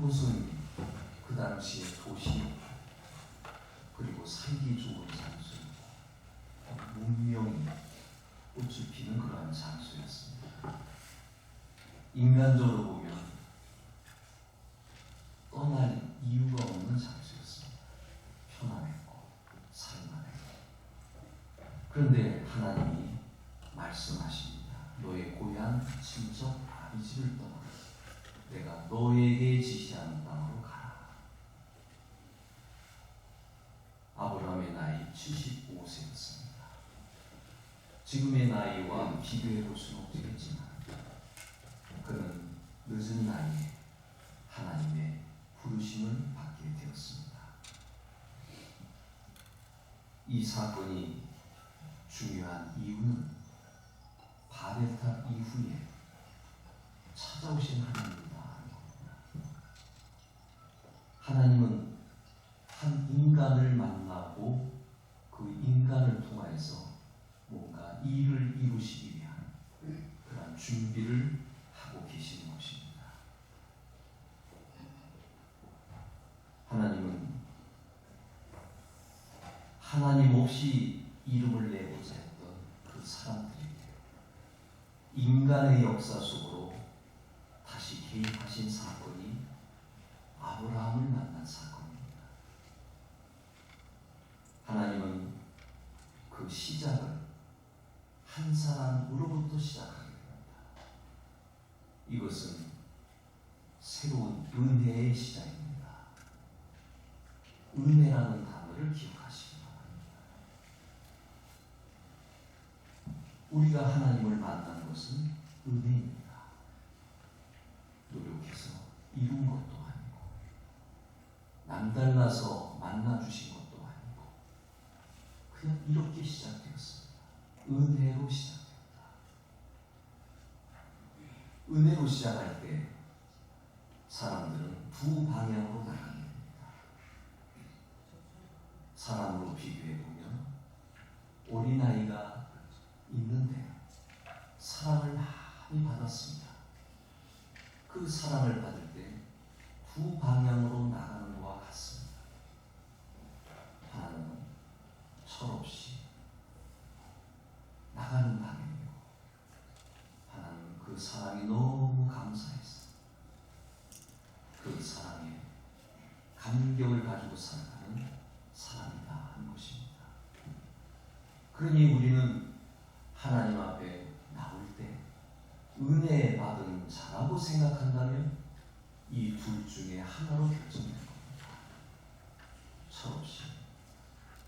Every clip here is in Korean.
그곳은 그 당시의 도시였고 그리고 살기 좋은 장소였고 문명이 꽃을 피는 그러한 장소였습니다. 인간적으로 보면 떠날 이유가 없는 장소였습니다. 편안했고 살만했고. 그런데 하나님이 말씀하십니다. 너의 고향 친척 아비집을 떠나 내가 너에게 지시하는 땅으로 가라. 아브라함의 나이 75세였습니다. 지금의 나이와 비교해 볼 수는 없겠지만 그는 늦은 나이에 하나님의 부르심을 받게 되었습니다. 이 사건이 중요한 이유는 바벨탑 이후에 찾아오신 하나님이다 하는 겁니다. 하나님은 한 인간을 만나고 그 인간을 통하여서 뭔가 일을 이루시기 위한 그런 준비를 하고 계시는 것입니다. 하나님은 하나님 없이 이름을 내고자 했던 그 사람들에게 인간의 역사 속으로 다시 개입하신 사건이 아브라함을 만난 사건입니다. 하나님은 그 시작을 한 사람으로부터 시작하게 됩니다. 이것은 새로운 은혜의 시작입니다. 은혜라는 단어를 기억하시기 바랍니다. 우리가 하나님을 만난 것은 은혜입니다. 노력해서 이룬 것도 아니고 남달라서 만나주신 것도 아니고 그냥 이렇게 시작되었습니다. 은혜로 시작됩니다. 은혜로 시작할 때 사람들은 두 방향으로 나가게 됩니다. 사람으로 비교해보면 어린아이가 있는데 사랑을 많이 받았습니다. 그 사랑을 받을 때 두 방향으로 나가는 것과 같습니다. 하나는 철없이 나가는 방향이고 하나는 그 사랑이 너무 감사해서 그 사랑에 감격을 가지고 살아가는 사람이다 하는 것입니다. 그러니 우리는 하나님 앞에 나올 때 은혜 받은 자라고 생각한다면 이 둘 중에 하나로 결정될 겁니다. 철없이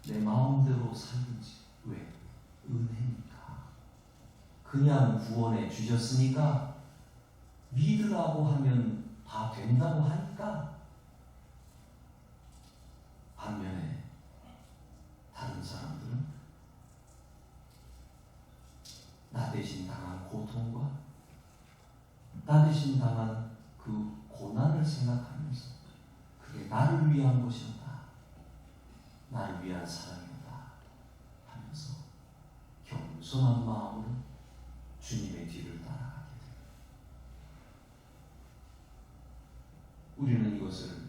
내 마음대로 살든지. 왜? 은혜니까. 그냥 구원해 주셨으니까 믿으라고 하면 다 된다고 하니까. 반면에 다른 사람들은 나 대신 당한 고통과 나 대신 당한 그 고난을 생각하면서 그게 나를 위한 것이었다. 나를 위한 사랑이었다 하면서 겸손한 마음으로 주님의 뒤를 따라가게 됩니다. 우리는 이것을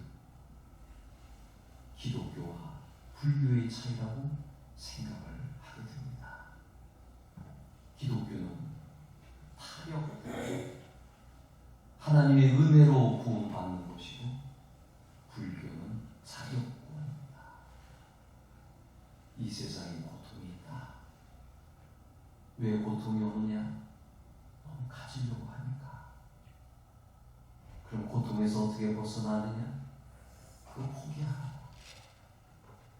기독교와 불교의 차이라고 생각을 하게 됩니다. 기독교는 타협, 하나님의 은혜로 구원받는 것이고 불교는 자격구원입니다. 이 세상에 고통이 있다. 왜 고통이 오느냐? 너무 가지려고 하니까. 그럼 고통에서 어떻게 벗어나느냐? 그거 포기하라고.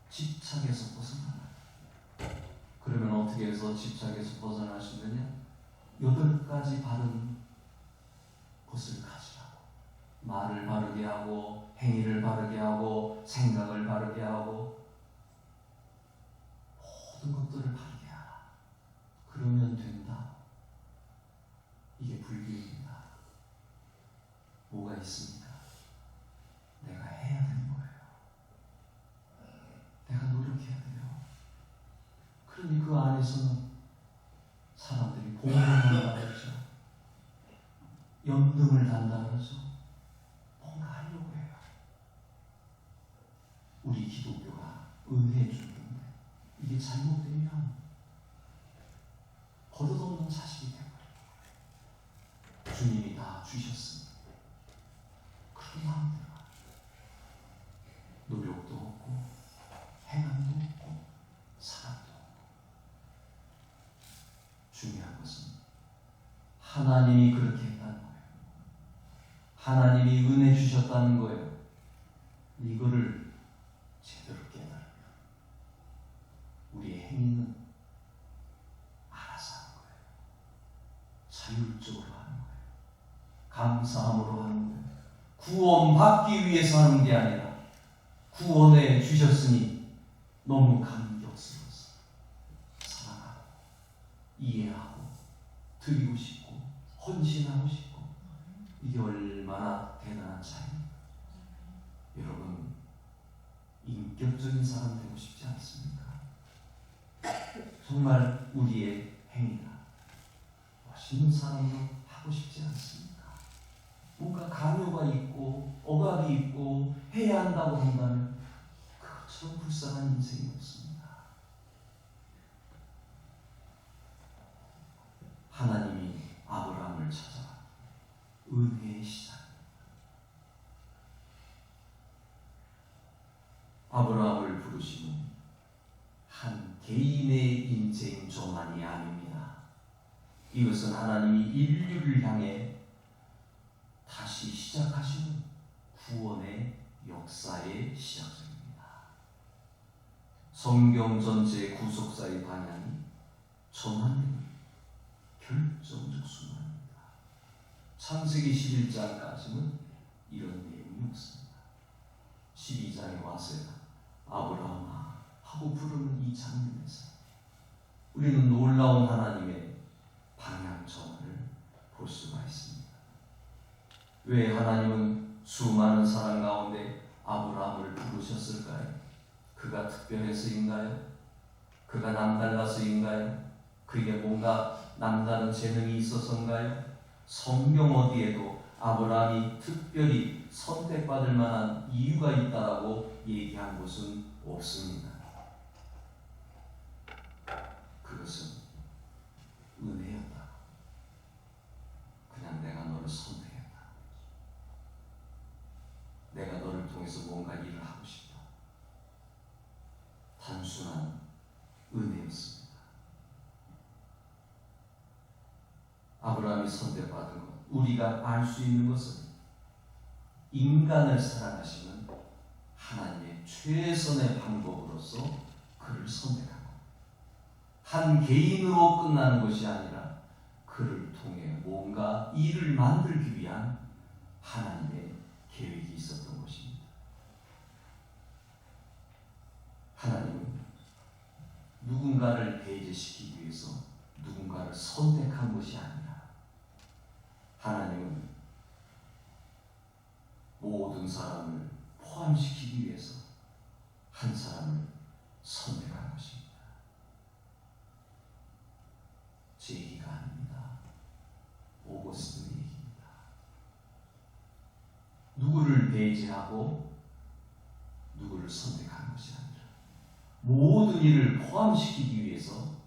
집착에서 벗어나라. 그러면 어떻게 해서 집착에서 벗어날 수 있느냐? 8가지 바른 것을 가지라고. 말을 바르게 하고 행위를 바르게 하고 생각을 바르게 하고 모든 것들을 바르게 하라. 그러면 된다. 이게 불교입니다. 뭐가 있습니까? 내가 해야 되는 거예요. 내가 노력해야 돼요. 그러니 그 안에서는 사람들이 공부한다 그러죠. 염등을 단다 그러죠. 뭔가 하려고 해요. 은혜 주는데 이게 잘못되면 버릇없는 자식이 되어버려요. 주님이 다 주셨으니 그런 마음대로 노력도 없고 행함도 없고 사랑도 없고. 중요한 것은 하나님이 그렇게 했다는 거예요. 하나님이 은혜 주셨다는 거예요. 이거를 제대로 깨달으면 우리의 행위는 알아서 하는 거예요. 자율적으로 하는 거예요. 감사함으로 하는 거예요. 구원받기 위해서 하는 게 아니라 구원해 주셨으니 너무 감격스러워서 사랑하고 이해하고 드리고 싶고 헌신하고 싶고. 이게 얼마나 대단한 차이입니까? 여러분, 인격적인 사람 되고 싶지 않습니까? 정말 우리의 행위가 멋있는 사람으로 하고 싶지 않습니까? 뭔가 강요가 있고 억압이 있고 해야 한다고 한다면 그것처럼 불쌍한 인생이 없습니다. 하나님이 아브라함을 찾아가 은혜의 시작. 아브라함을 부르시는 한 개인의 인생 조만이 아닙니다. 이것은 하나님이 인류를 향해 다시 시작하시는 구원의 역사의 시작점입니다. 성경 전체의 구속사의 방향이 전환되는 결정적 순간입니다. 창세기 11장까지는 이런 내용이 없습니다. 12장에 와서야 아브라함아 하고 부르는 이 장면에서 우리는 놀라운 하나님의 방향 전환을 볼 수가 있습니다. 왜 하나님은 수많은 사람 가운데 아브라함을 부르셨을까요? 그가 특별해서인가요? 그가 남달라서인가요? 그에게 뭔가 남다른 재능이 있어서인가요? 성경 어디에도 아브라함이 특별히 선택받을 만한 이유가 있다라고 얘기한 곳은 없습니다. 그것은 은혜였다. 그냥 내가 너를 선택했다. 내가 너를 통해서 뭔가 일을 하고 싶다. 단순한 은혜였습니다. 아브라함이 선택받은 것, 우리가 알 수 있는 것은 인간을 사랑하시는 하나님의 최선의 방법으로서 그를 선택한 것. 한 개인으로 끝나는 것이 아니라 그를 통해 뭔가 일을 만들기 위한 하나님의 계획이 있었던 것입니다. 하나님은 누군가를 배제시키기 위해서 누군가를 선택한 것이 아니라 하나님은 모든 사람을 포함시키기 위해서 한 사람을 선택한 것입니다. 제 얘기가 아닙니다. 오거스틴의 얘기입니다. 누구를 배제하고 누구를 선택하는 것이 아니라 모든 일을 포함시키기 위해서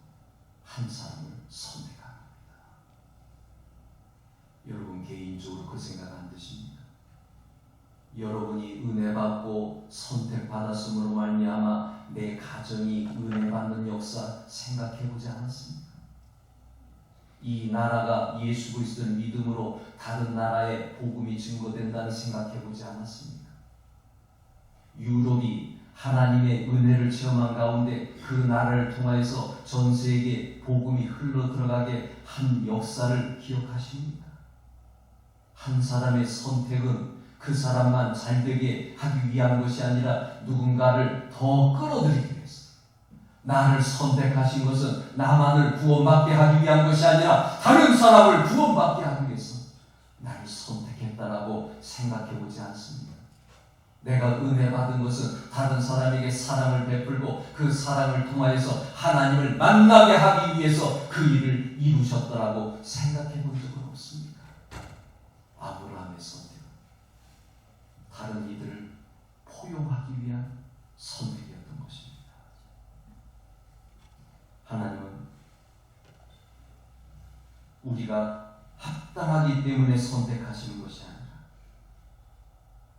한 사람을 선택하는 겁니다. 여러분 개인적으로 그 생각 안 드십니까? 여러분이 은혜 받고 선택받았음으로 말미암아 내 가정이 은혜 받는 역사 생각해 보지 않았습니까? 이 나라가 예수 그리스도를 믿음으로 다른 나라에 복음이 증거된다는 생각해 보지 않았습니까? 유럽이 하나님의 은혜를 체험한 가운데 그 나라를 통하여서 전 세계에 복음이 흘러 들어가게 한 역사를 기억하십니까? 한 사람의 선택은 그 사람만 잘되게 하기 위한 것이 아니라 누군가를 더 끌어들이기 위해서. 나를 선택하신 것은 나만을 구원받게 하기 위한 것이 아니라 다른 사람을 구원받게 하기 위해서 나를 선택했다라고 생각해 보지 않습니다. 내가 은혜 받은 것은 다른 사람에게 사랑을 베풀고 그 사랑을 통하여서 하나님을 만나게 하기 위해서 그 일을 이루셨다라고 생각해 본 적은 없습니까? 아브라함의 선택은 다른 이들을 포용하기 위한 선택이었던 것입니다. 우리가 합당하기 때문에 선택하시는 것이 아니라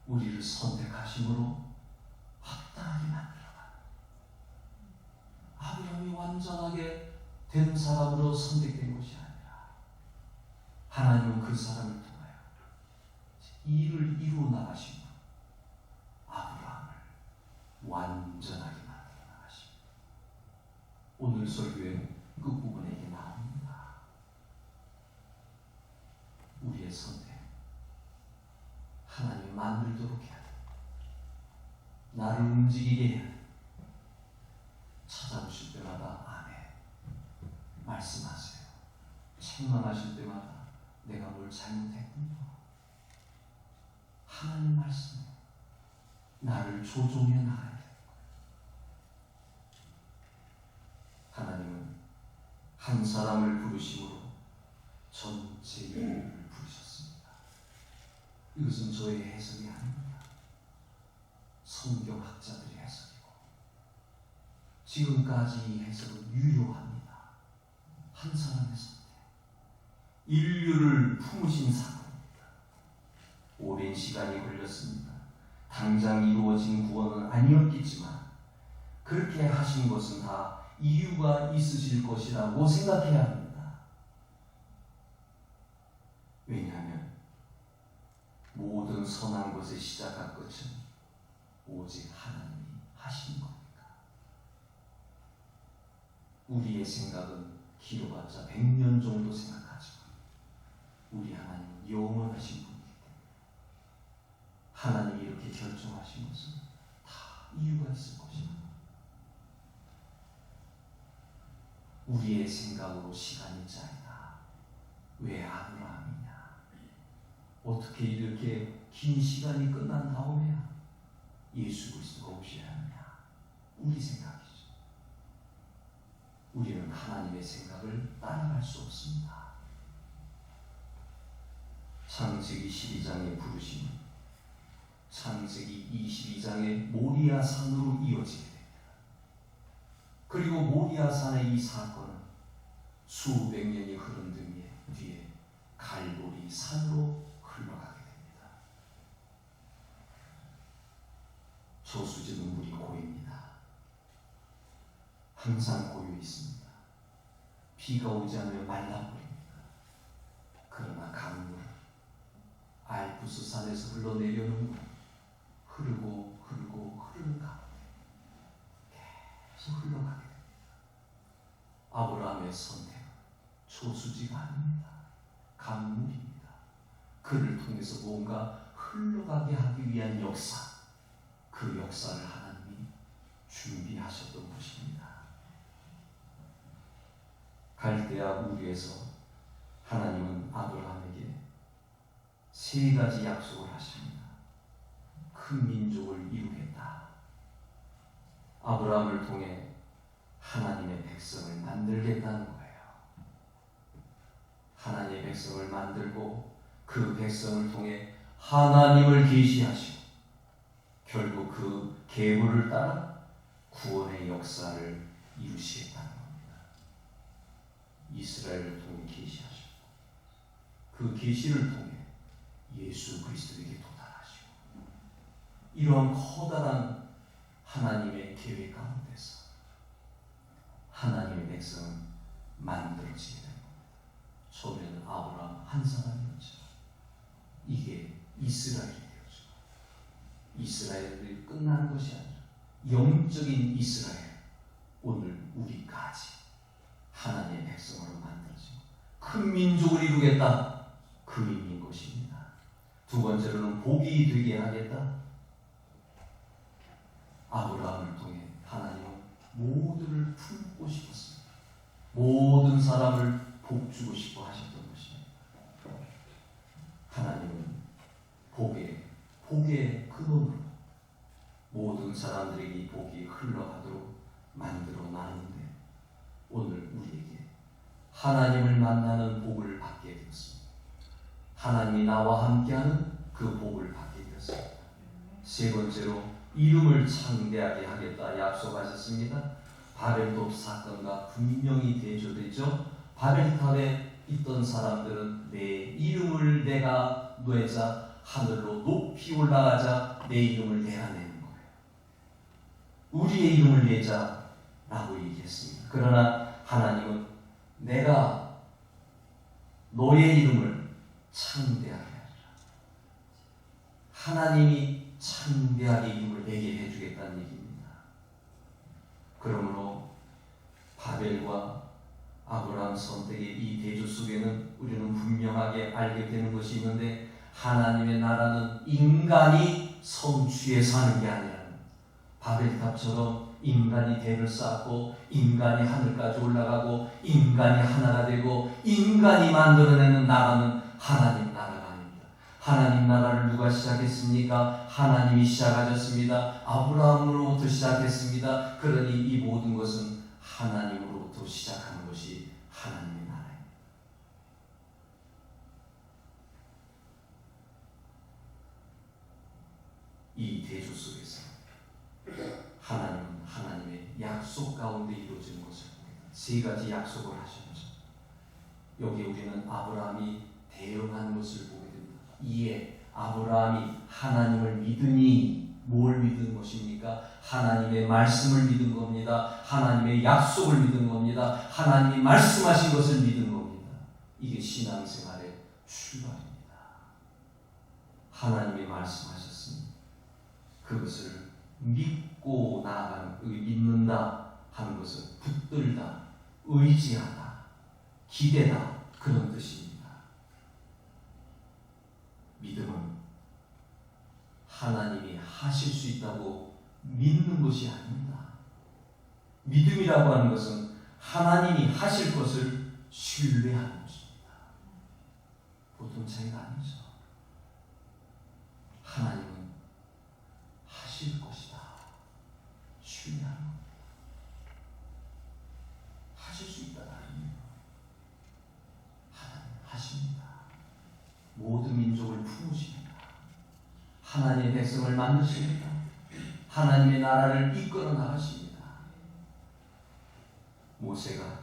우리를 선택하심으로 합당하게 만들어가. 아브라함이 완전하게 된 사람으로 선택된 것이 아니라 하나님은 그 사람을 통하여 일을 이루어 나가시고 아브라함을 완전하게 만들어 나가시고 오늘 설교의 끝부분에 이게 나옵니다. 우리의 선택 하나님이 만들도록 해야 돼. 나를 움직이게 해야 돼. 찾아오실 때마다 아멘 말씀하세요. 책망하실 때마다 내가 뭘 잘못했군요. 하나님 말씀에 나를 조종해 나가야 돼. 하나님은 한 사람을 부르심으로 전체 인류를 부르셨습니다. 이것은 저의 해석이 아닙니다. 성경학자들의 해석이고 지금까지 이 해석은 유효합니다. 한 사람의 선택, 인류를 품으신 사건입니다. 오랜 시간이 걸렸습니다. 당장 이루어진 구원은 아니었겠지만 그렇게 하신 것은 다 이유가 있으실 것이라고 생각해야 합니다. 왜냐하면 모든 선한 것의 시작과 끝은 오직 하나님이 하신 겁니다. 우리의 생각은 길어봤자 100년 정도 생각하지만 우리 하나님은 영원하신 분이기 때문에 하나님이 이렇게 결정하신 것은 다 이유가 있을 것입니다. 우리의 생각으로 시간이 짧다. 왜 아브라함이냐? 어떻게 이렇게 긴 시간이 끝난 다음에야 예수 그리스도가 오셔야 하느냐? 우리 생각이죠. 우리는 하나님의 생각을 따라갈 수 없습니다. 창세기 12장의 부르심은 창세기 22장의 모리아 산으로 이어지게 됩니다. 그리고 모리아 산의 이 사건은 수백 년이 흐른 뒤에 갈보리 산으로 흘러가게 됩니다. 저수지는 물이 고입니다. 항상 고여 있습니다. 비가 오지 않으면 말라버립니다. 그러나 강물은 알프스 산에서 흘러내려오는 물 흐르고 흐르는 가운데 계속 흘러가게 됩니다. 아브라함의 선택은 저수지가 아닙니다. 강물입니다. 그를 통해서 뭔가 흘러가게 하기 위한 역사, 그 역사를 하나님이 준비하셨던 것입니다. 갈대아 우르에서 하나님은 아브라함에게 세 가지 약속을 하십니다. 큰 민족을 이루겠다. 아브라함을 통해 하나님의 백성을 만들겠다는 거예요. 하나님의 백성을 만들고 그 백성을 통해 하나님을 계시하시고 결국 그 계보를 따라 구원의 역사를 이루시겠다는 겁니다. 이스라엘을 통해 계시하시고 그 계시를 통해 예수 그리스도에게 도달하시고 이러한 커다란 하나님의 계획 가운데서 하나님의 백성은 만들어지게 된 겁니다. 처음에는 아브라함 한 사람이었죠. 이게 이스라엘이 되었죠. 이스라엘이 끝나는 것이 아니라 영적인 이스라엘, 오늘 우리까지 하나님의 백성으로 만들어진 큰 민족을 이루겠다. 그 의미인 것입니다. 두 번째로는 복이 되게 하겠다. 아브라함을 통해 하나님은 모두를 품고 싶었습니다. 모든 사람을 복 주고 싶어 하셨던 것입니다. 하나님은 복의 근원으로 모든 사람들에게 이 복이 흘러가도록 만들어 놨는데 오늘 우리에게 하나님을 만나는 복을 받게 되었습니다. 하나님이 나와 함께하는 그 복을 받게 되었습니다. 세 번째로 이름을 창대하게 하겠다 약속하셨습니다. 바벨탑 사건과 분명히 대조되죠. 바벨탑의 있던 사람들은 내 이름을 내가 내자 하늘로 높이 올라가자 내 이름을 내가 내는 거예요. 우리의 이름을 내자라고 얘기했습니다. 그러나 하나님은 내가 너의 이름을 창대하게 하리라. 하나님이 창대하게 이름을 내게 해주겠다는 얘기입니다. 그러므로 바벨과 아브라함 선택의 이 대조 속에는 우리는 분명하게 알게 되는 것이 있는데, 하나님의 나라는 인간이 성취해 사는 게 아니라 바벨탑처럼 인간이 대를 쌓고 인간이 하늘까지 올라가고 인간이 하나가 되고 인간이 만들어내는 나라는 하나님 나라가 아닙니다. 하나님 나라를 누가 시작했습니까? 하나님이 시작하셨습니다. 아브라함으로부터 시작했습니다. 그러니 이 모든 것은 하나님으로부터 시작하는 것이 하나님의 나라입니다. 이 대조 속에서 하나님은 하나님의 약속 가운데 이루어지는 것을 봅니다. 세 가지 약속을 하셨죠. 여기 우리는 아브라함이 대응하는 것을 보게 됩니다. 이에 아브라함이 하나님을 믿으니 뭘 믿은 것입니까? 하나님의 말씀을 믿은 겁니다. 하나님의 약속을 믿은 겁니다. 하나님이 말씀하신 것을 믿은 겁니다. 이게 신앙생활의 출발입니다. 하나님이 말씀하셨습니다. 그것을 믿고 나아가는, 믿는다 하는 것은 붙들다, 의지하다, 기대다, 그런 뜻입니다. 믿음은 하나님이 하실 수 있다고 믿는 것이 아닙니다. 믿음이라고 하는 것은 하나님이 하실 것을 신뢰하는 것입니다. 보통 차이가 아니죠. 하나님은 하실 것이다, 신뢰하는 겁니다. 하실 수 있다가 아니에요. 하나님 하십니다. 모든 민족을 품으십니다. 하나님의 백성을 만드십니다. 하나님의 나라를 이끌어 나가십니다. 모세가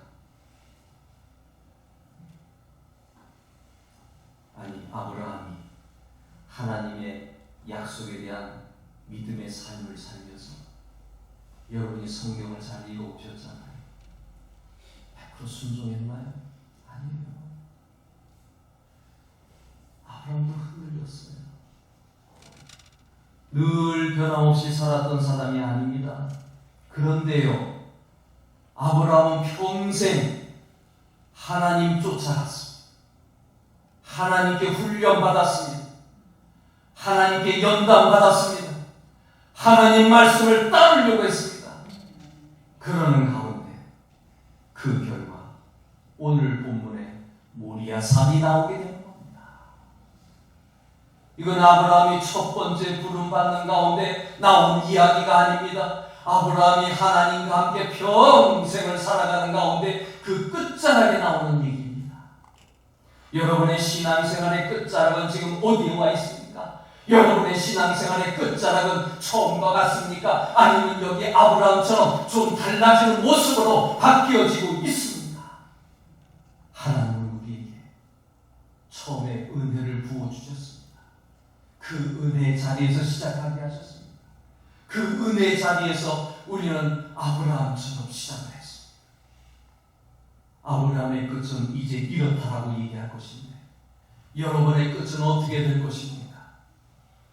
아브라함이 하나님의 약속에 대한 믿음의 삶을 살면서, 여러분이 성경을 잘 읽어보셨잖아요. 100% 순종했나요? 아니에요. 아브라함도 흔들렸어요. 늘 변함없이 살았던 사람이 아닙니다. 그런데요, 아브라함은 평생 하나님 쫓아갔습니다. 하나님께 훈련받았습니다. 하나님께 연단받았습니다. 하나님 말씀을 따르려고 했습니다. 그러는 가운데 그 결과 오늘 본문에 모리아 산이 나오게 됩니다. 이건 아브라함이 첫 번째 부름받는 가운데 나온 이야기가 아닙니다. 아브라함이 하나님과 함께 평생을 살아가는 가운데 그 끝자락에 나오는 얘기입니다. 여러분의 신앙생활의 끝자락은 지금 어디에 와 있습니까? 여러분의 신앙생활의 끝자락은 처음과 같습니까? 아니면 여기 아브라함처럼 좀 달라지는 모습으로 바뀌어지고 있습니다. 하나님은 우리에게 처음에 은혜를 부어주셨습니다. 그 은혜의 자리에서 시작하게 하셨습니다. 그 은혜의 자리에서 우리는 아브라함처럼 시작을 했습니다. 아브라함의 끝은 이제 이렇다라고 얘기할 것인데, 여러분의 끝은 어떻게 될 것입니까?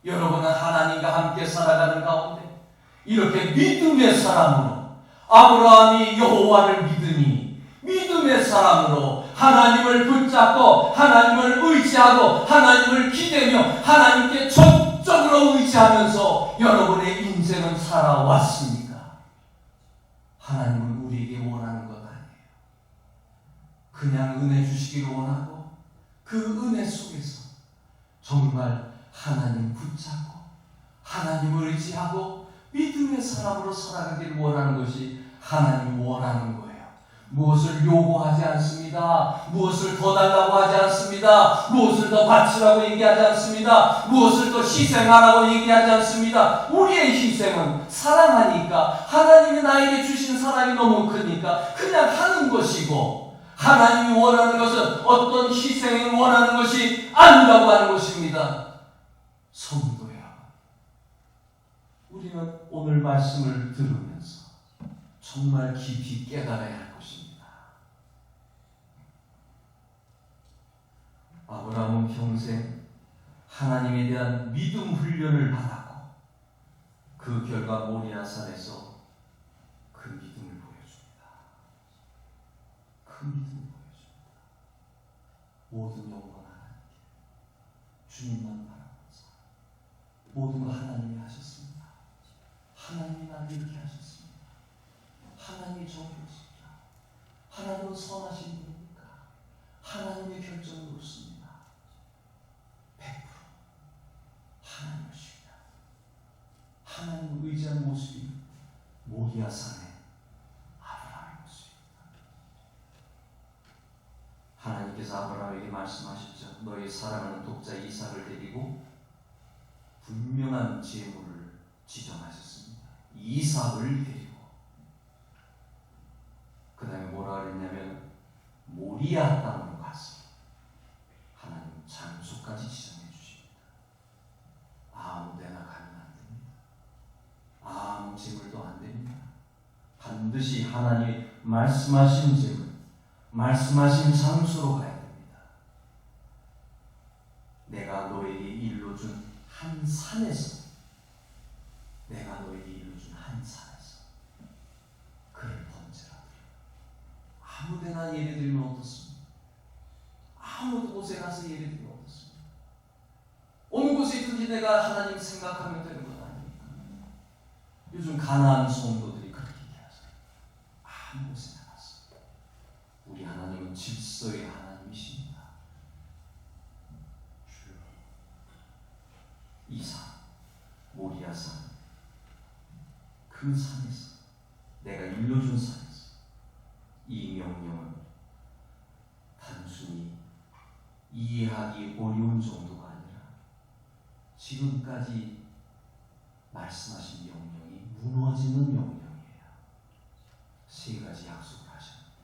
여러분은 하나님과 함께 살아가는 가운데 이렇게 믿음의 사람으로, 아브라함이 여호와를 믿으니 믿음의 사람으로 하나님을 붙잡고 하나님을 의지하고 하나님을 기대며 하나님께 적극적으로 의지하면서 여러분의 인생은 살아왔습니까? 하나님은 우리에게 원하는 것 아니에요. 그냥 은혜 주시기를 원하고 그 은혜 속에서 정말 하나님 붙잡고 하나님을 의지하고 믿음의 사람으로 살아가기를 원하는 것이 하나님이 원하는 거예요. 무엇을 요구하지 않습니다. 무엇을 더 달라고 하지 않습니다. 무엇을 더 바치라고 얘기하지 않습니다. 무엇을 더 희생하라고 얘기하지 않습니다. 우리의 희생은 사랑하니까, 하나님이 나에게 주신 사랑이 너무 크니까 그냥 하는 것이고, 하나님이 원하는 것은 어떤 희생을 원하는 것이 아니라고 하는 것입니다. 성도야, 우리는 오늘 말씀을 들으면서 정말 깊이 깨달아야 할 것입니다. 아브라함은 평생 하나님에 대한 믿음 훈련을 받았고 그 결과 모리아산에서 그 믿음을 보여줍니다. 그 믿음을 보여줍니다. 모든 영광 하나님께, 주님만 바라보면서 모든 거 하나님이 하셨습니다. 하나님이 나를 이렇게 하셨습니다. 하나님이 정의롭습니다. 하나님은 선하신 분입니까? 하나님의 결정은 옳습니다. 100% 하나님을 신뢰, 하나님을 의지하는 모습이 모리아산의 아브라함의 모습입니다. 하나님께서 아브라함에게 말씀하셨죠. 너희 사랑하는 독자 이삭을 데리고 분명한 제물을 지정하셨습니다. 이삭을 데리고. 그 다음에 뭐라 그랬냐면 모리아 땅으로 가서 하나님 장소까지 지정해 주십니다. 아무 데나 가면 안 됩니다. 아무 제물도 안 됩니다. 반드시 하나님이 말씀하신 제물, 말씀하신 장소로 가야 됩니다. 내가 너에게 일러준 한 산에서, 내가 너에게 일러준 한 산에서 그를 번제라 드려. 아무 데나 예배 드리면 어떻습니까? 아무 곳에 가서 예배 드리면 어떻습니까? 어느 곳에 있든지 내가 하나님 생각하면 되는 것 아닙니까? 요즘 가난한 성도들이 그렇게 얘기하죠. 아무 곳에 나가서. 우리 하나님은 질서의 하나님이십니다. 이삭, 모리아산, 그 산에서, 내가 일러준 산에서 이 명령은 단순히 이해하기 어려운 정도가 아니라 지금까지 말씀하신 명령이 무너지는 명령이에요. 세 가지 약속을 하셨는데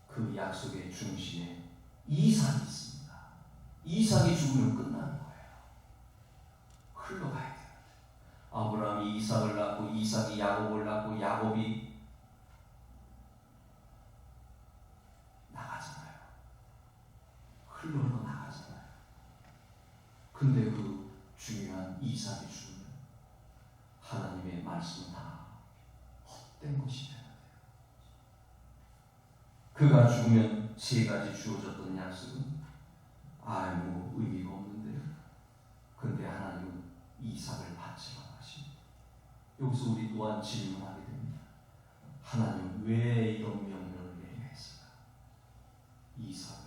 그 약속의 중심에 이삭이 있습니다. 이삭이 죽으면 끝나는 거예요. 흘러가야 돼요. 아브라함이 이삭을 낳고 이삭이 야곱을 낳고 야곱이 나가잖아요. 흘러 나가잖아요. 근데 그 중요한 이삭이 죽으면 하나님의 말씀은 다 헛된 것이 되는 거예요. 그가 죽으면 세 가지 주어졌던 약속은 아무 의미가 없는데요. 근데 하나님은 이삭을 바치라고 하십니다. 여기서 우리 또한 질문하게 됩니다. 하나님 왜 이런 명령을 내려 했을까? 이삭을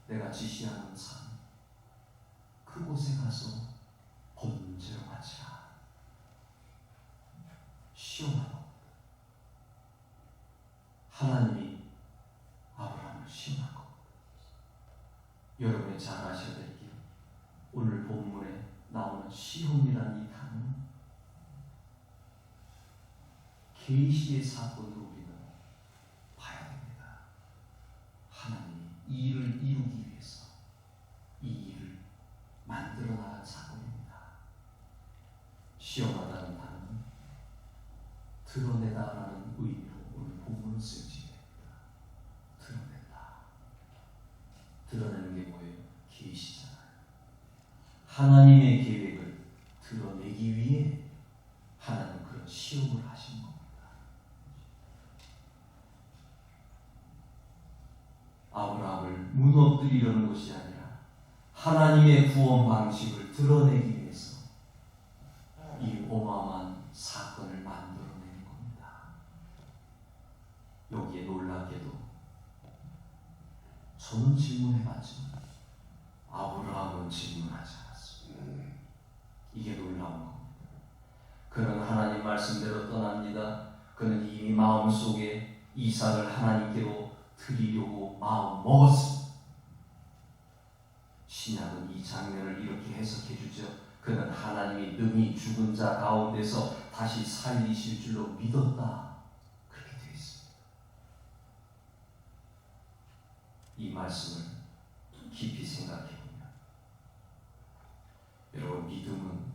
내가 지시하는 산 그곳에 가서 번제로 바치라. 시험하고 하나님이 아브라함을 시험하고 여러분이 잘 아셔야 될 게 오늘 본문에 나오는 시험이라는 이 단어는 계시의 사건으로 우리는 봐야 됩니다. 하나님이 이 일을 이루기 위해서 이 일을 만들어 나간 사건입니다. 시험하다는 단어는 드러내다라는 의미로 오늘 본문을 쓰여지게 됩니다. 드러낸다. 드러내는 게 뭐예요? 계시잖아요. 하나님의 계획을 드러내기 위해 하나님은 그런 시험을 하신 겁니다. 아브라함을 무너뜨리려는 것이 아니라 하나님의 구원 방식을 드러내기 위해서 이 어마어마한 사건을 만들어내는 겁니다. 여기에 놀랍게도 저는 질문해봤지만 아브라함은 질문하지 않았습니다. 이게 놀라운 겁니다. 그는 하나님 말씀대로 떠납니다. 그는 이미 마음속에 이삭을 하나님께로 드리려고 마음 먹었습니다. 신약은 이 장면을 이렇게 해석해 주죠. 그는 하나님이 능히 죽은 자 가운데서 다시 살리실 줄로 믿었다. 그렇게 되어 있습니다. 말씀을 깊이 생각해보면 여러분, 믿음은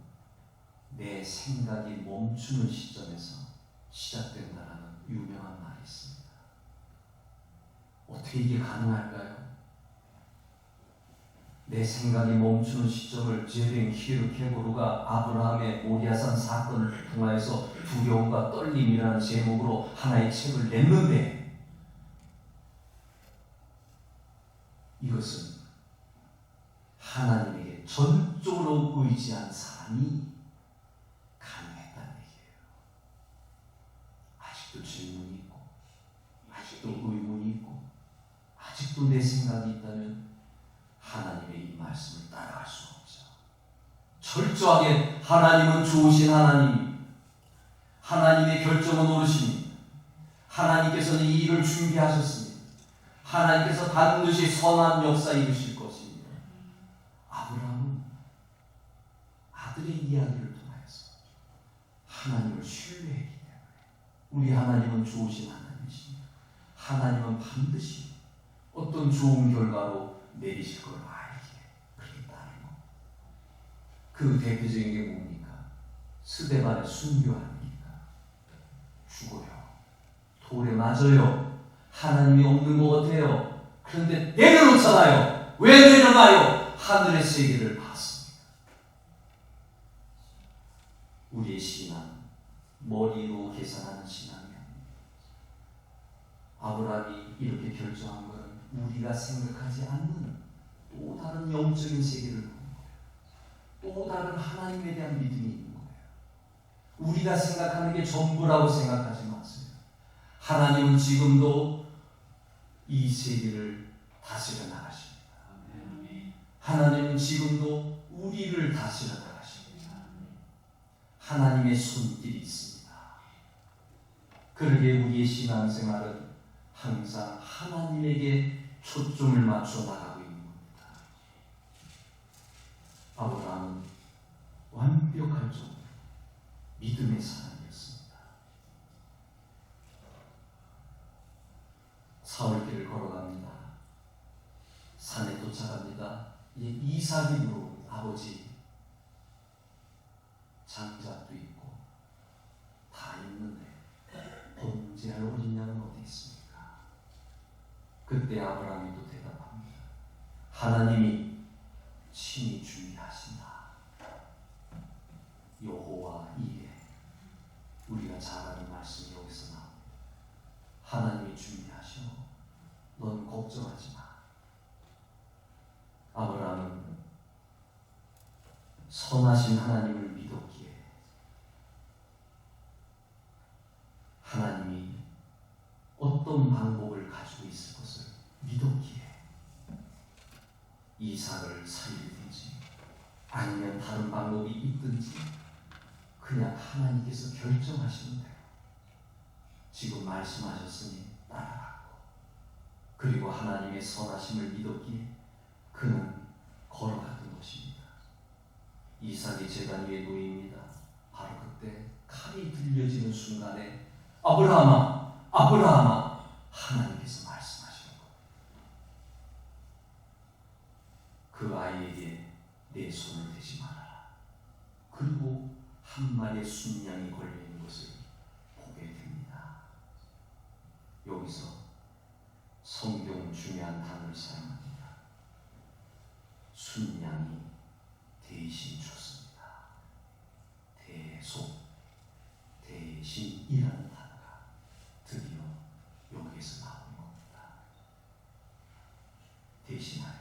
내 생각이 멈추는 시점에서 시작된다라는 유명한 말이 있습니다. 어떻게 이게 가능할까요? 내 생각이 멈추는 시점을 제빙 키르케고르가 아브라함의 모리아산 사건을 통하여서 두려움과 떨림이라는 제목으로 하나의 책을 냈는데, 이것은 하나님에게 전적으로 의지한 사람이 가능했다는 얘기예요. 아직도 질문이 있고, 아직도 의문이 있고, 아직도 내 생각이 있다면 하나님의 이 말씀을 따라갈 수 없죠. 철저하게 하나님은 좋으신 하나님, 하나님의 결정은 옳으십니다. 하나님께서는 이 일을 준비하셨습니다. 하나님께서 반드시 선한 역사 이루실 것입니다. 아브라함은 아들의 이야기를 통하여서 하나님을 신뢰했기 때문에, 우리 하나님은 좋으신 하나님이십니다. 하나님은 반드시 어떤 좋은 결과로 내리실 걸 알기에 그렇게 따르는 것. 그 대표적인 게 뭡니까? 스데반의 순교 아닙니까? 죽어요. 돌에 맞아요. 하나님이 없는 것 같아요. 그런데 내려놓잖아요. 왜 내려놔요? 하늘의 세계를 봤습니다. 우리의 신앙, 머리로 계산하는 신앙이 아닙니다. 아브라함이 이렇게 결정한 것은 우리가 생각하지 않는 또 다른 영적인 세계를 보는 거예요. 또 다른 하나님에 대한 믿음이 있는 거예요. 우리가 생각하는 게 전부라고 생각하지 마세요. 하나님은 지금도 이 세계를 다스려 나가십니다. 하나님은 지금도 우리를 다스려 나가십니다. 하나님의 손길이 있습니다. 그러기에 우리의 신앙생활은 항상 하나님에게 초점을 맞춰 나가고 있는 겁니다. 아브라함은 완벽할 정도로 믿음의 사람이었습니다. 사흘길을 걸어갑니다. 산에 도착합니다. 이삭이므로 아버지 장작도 있고 다 있는데 번제할 어린 양은 어디 있습니까? 그때 아브라함이 또 대답합니다. 하나님이 친히 준비하신다. 여호와 이레. 우리가 잘 아는 말씀이 여기서 나옵니다. 하나님이 준비하셔. 넌 걱정하지 마. 아브라함은 선하신 하나님을 믿었기에 하나님이 어떤 방법을 가지고 있을 것을 믿었기에 이삭을 살리든지 아니면 다른 방법이 있든지 그냥 하나님께서 결정하시는 대로 지금 말씀하셨으니 따라가고, 그리고 하나님의 선하심을 믿었기에 그는 걸어갔던 것입니다. 이삭이 제단 위에 놓입니다. 바로 그때 칼이 들려지는 순간에 아브라함아, 아브라함아, 하나님께서 말씀하시는 것. 그 아이에게 내 손을 대지 말아라. 그리고 한 마리의 순양이 걸려있는 것을 보게 됩니다. 여기서 성경 중요한 단어를 사용합니다. 순양이 대신 죽습니다. 대속, 대신이라는 단어가 드디어 여기에서 나오는 겁니다. 대신하여.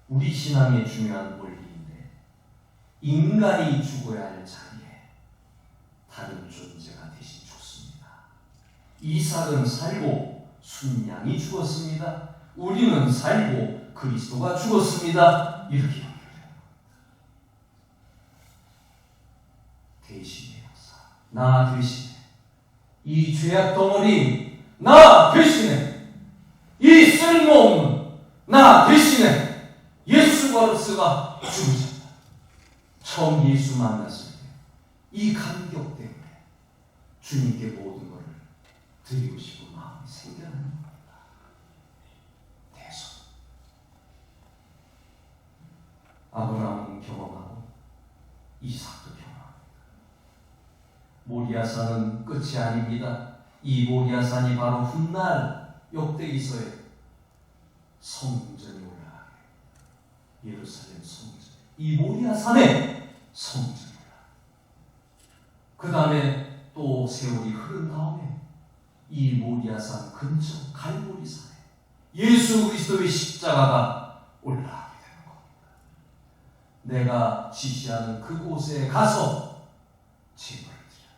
우리 신앙의 중요한 원리인데, 인간이 죽어야 할 자리에 다른 존재가 대신 죽습니다. 이삭은 살고 순양이 죽었습니다. 우리는 살고 그리스도가 죽었습니다. 이렇게 연결돼요. 대신의 역사. 나 대신해. 이 죄악 덩어리 나 대신해. 이 쓸모없는 나 대신해. 예수 그리스도가 죽으셨다. 처음 예수 만났을 때 이 감격 때문에 주님께 모든 것을 드리고 싶은 마음이 생겨나는 겁니다. 아브라함은 경험하고 이삭도 경험합니다. 모리아산은 끝이 아닙니다. 이 모리아산이 바로 훗날 역대기서에 성전이 올라가게, 예루살렘 성전, 이 모리아산에 성전이 올라가게, 그 다음에 또 세월이 흐른 다음에 이 모리아산 근처 갈보리산에 예수 그리스도의 십자가가 올라가게 되는 겁니다. 내가 지시하는 그곳에 가서 제물을 드려.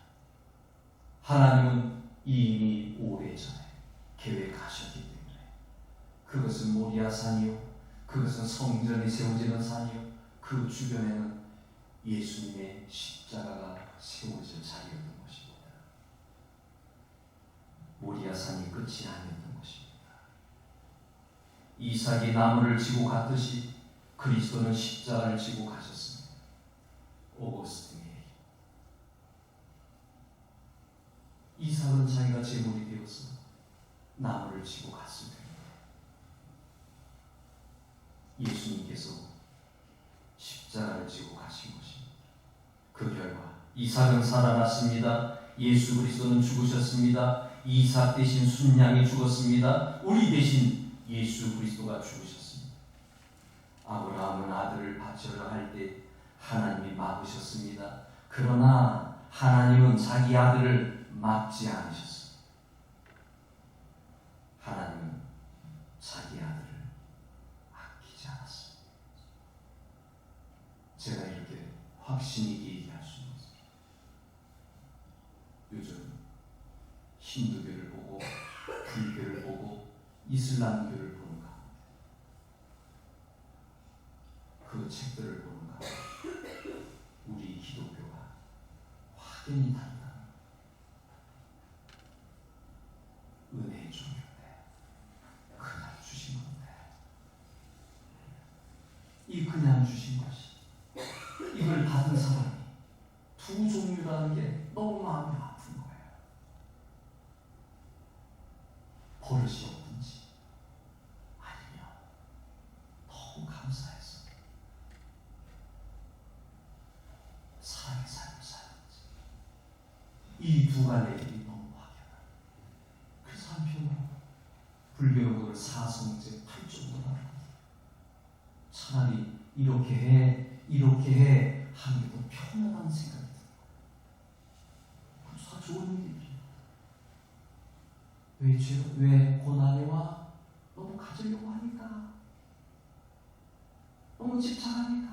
하나님은 이미 오래전에 계획하셨기 때문에 그것은 모리아산이요, 그것은 성전이 세워지는 산이요, 그 주변에는 예수님의 십자가가 세워질 자리였던 것입니다. 모리아산이 끝이 아니었던 것입니다. 이삭이 나무를 지고 갔듯이 그리스도는 십자가를 지고 가셨습니다. 오거스틴이 이삭은 자기가 제물이 되어서 나무를 지고 갔을 때입니다. 예수님께서 십자가를 지고 가신 것입니다. 그 결과 이삭은 살아났습니다. 예수 그리스도는 죽으셨습니다. 이삭 대신 순양이 죽었습니다. 우리 대신 예수 그리스도가 죽으셨습니다. 아브라함은 아들을 바치려 할 때 하나님이 막으셨습니다. 그러나 하나님은 자기 아들을 막지 않으셨습니다. 하나님은 자기 아들을 아끼지 않았습니다. 제가 이렇게 확신 있게 얘기할 수 있는 것입니다. 요즘 힌두교를 보고 불교를 보고 이슬람교를 보는 가운데, 그 책들을 보는 가운데 우리 기독교가 확연히 다르다. 은혜의 종인데 그냥 주신 건데, 이 그냥 주신 것이, 이걸 받은 사람이 두 종류라는 게 너무 마음이 아픈 거예요. 버릇이 없든지 아니면 너무 감사해서 사랑의 삶을 살았지. 이 두 갈래 길이 너무 확연한. 그래서 한편으로 불교는 그걸 사성제 8종으로 하는 거예요. 차라리 이렇게 해 하는 게 더 편하다는 생각이 들어요. 다 좋은 일이에요. 왜 고난이 와? 너무 가지려고 하니까, 너무 집착하니까.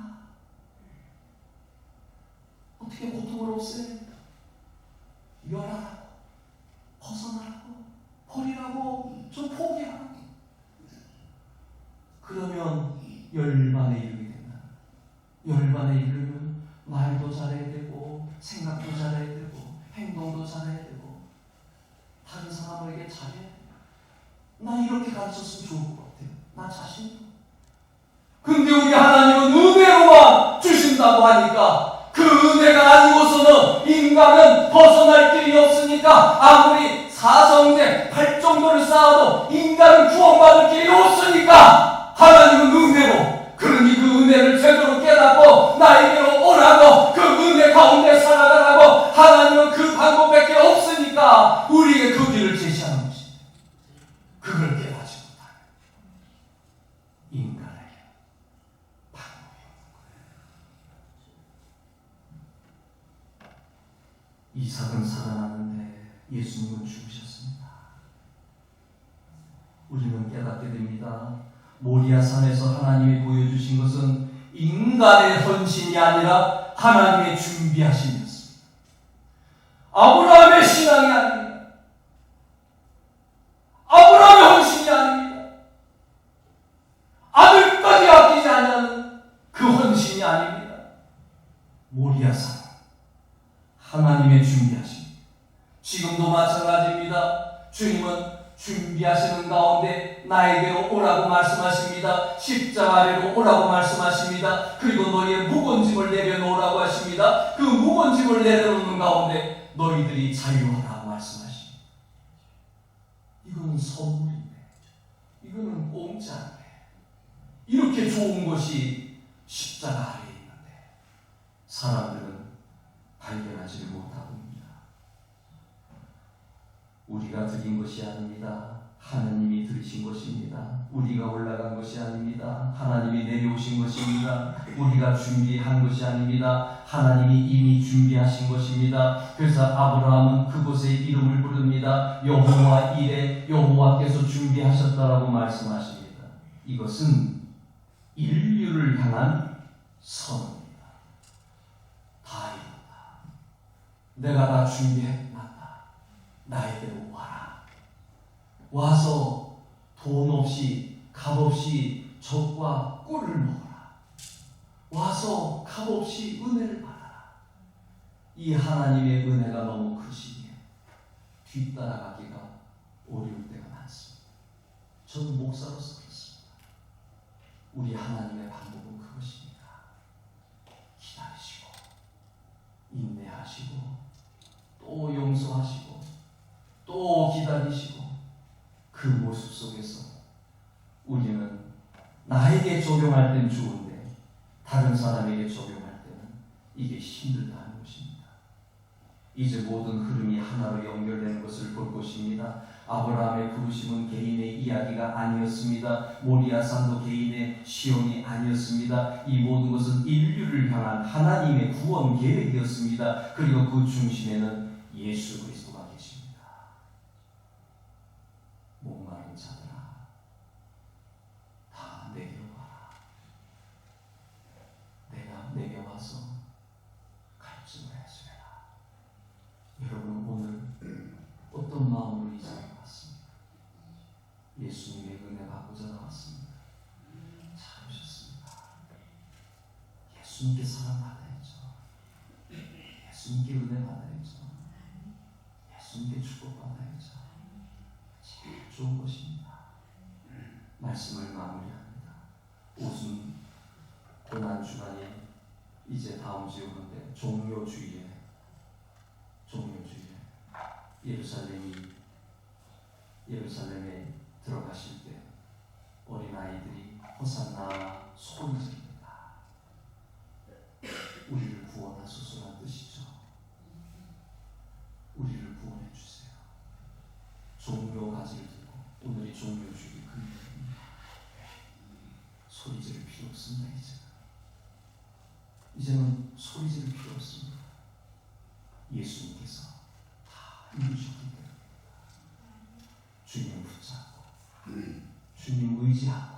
어떻게 고통을 없애? 멸하라고, 벗어나라고, 버리라고, 좀 포기하라고. 그러면 열반에 이르게 된다. 열반에 이르면 말도 잘해야 되고, 생각도 잘해야 되고, 행동도 잘해야 되고, 다른 사람에게 잘해야 돼요. 나 이렇게 가르쳤으면 좋을 것 같아요. 나 자신도. 근데 우리 하나님은 은혜로만 주신다고 하니까 그 은혜가 아니고서는 인간은 벗어날 길이 없으니까 아무리 사성제 8정도를 쌓아도 인간은 구원받을 길이 없으니까 하나님은 은혜로, 그러니 그 은혜를 제대로 깨닫고 나에게로 오라고, 그 은혜 가운데 살아가라고 하나님은 그 방법밖에 없으니까 우리에게 그 길을 제시하는 것입니다. 그걸 깨닫지 못하는 인간에게 방법이 없는 거예요. 이삭은 살아났는데 예수님은 죽으셨습니다. 우리는 깨닫게 됩니다. 모리아산에서 하나님이 보여주신 것은 인간의 헌신이 아니라 하나님의 준비하심이었습니다. 아브라함의 신앙이 아닙니다. 아브라함의 헌신이 아닙니다. 아들까지 아끼지 않는 그 헌신이 아닙니다. 모리아산, 하나님의 준비하심. 지금도 마찬가지입니다. 주님은 준비하시는 가운데 나에게로 오라고 말씀하십니다. 십자가 아래로 오라고 말씀하십니다. 그리고 너희의 무거운 짐을 내려놓으라고 하십니다. 그 무거운 짐을 내려놓는 가운데 너희들이 자유하라고 말씀하십니다. 이거는 선물인데, 이거는 공짜인데, 이렇게 좋은 것이 십자가 아래에 있는데 사람들은 발견하지를 못하고 있습니다. 우리가 드린 것이 아닙니다. 하나님이 들으신 것입니다. 우리가 올라간 것이 아닙니다. 하나님이 내려오신 것입니다. 우리가 준비한 것이 아닙니다. 하나님이 이미 준비하신 것입니다. 그래서 아브라함은 그곳에 이름을 부릅니다. 여호와 이레, 여호와께서 준비하셨다라고 말씀하십니다. 이것은 인류를 향한 선언입니다. 다 이뤘다. 내가 다 준비해놨다. 나에게로 와라. 와서 돈 없이 값 없이 젖과 꿀을 먹어라. 와서 값 없이 은혜를 받아라. 이 하나님의 은혜가 너무 크시기에 뒤따라가기가 어려울 때가 많습니다. 저는 목사로서 그렇습니다. 우리 하나님의 방법은 그것입니다. 기다리시고 인내하시고 또 용서하시고 또 기다리시고 그 모습 속에서 우리는 나에게 적용할 땐 좋은데 다른 사람에게 적용할 때는 이게 힘들다는 것입니다. 이제 모든 흐름이 하나로 연결되는 것을 볼 것입니다. 아브라함의 부르심은 개인의 이야기가 아니었습니다. 모리아산도 개인의 시험이 아니었습니다. 이 모든 것은 인류를 향한 하나님의 구원 계획이었습니다. 그리고 그 중심에는 예수 그리스도가 계십니다. 목마른 자들아 다 내게로 와라. 내가 내게 와서 갈증을 해주리라. 여러분 오늘 어떤 마음으로 이 자리에 왔습니까? 예수님의 은혜 받고자 나왔습니다. 잘 오셨습니다. 예수님께 사랑받아야죠. 예수님께 은혜 받아야죠. 예수님께 축복받아야죠. 제일 좋은 것입니다. 말씀을 마무리합니다. 오순 고난주간이 이제 다음 주에 오는데 종료주일에 예루살렘에 들어가실 때 어린아이들이 호산나 소리 지릅니다. 우리를 구원하소서라는 뜻이죠. 우리를 구원해 주세요. 종료 가지를 들고 오늘이 종료주일 금요일입니다. 소리 지를 필요 없습니다. 이제는 소리 지를 필요 없습니다. 예수님께서 다 이루셨기 때문에 주님 붙잡고 주님 의지하고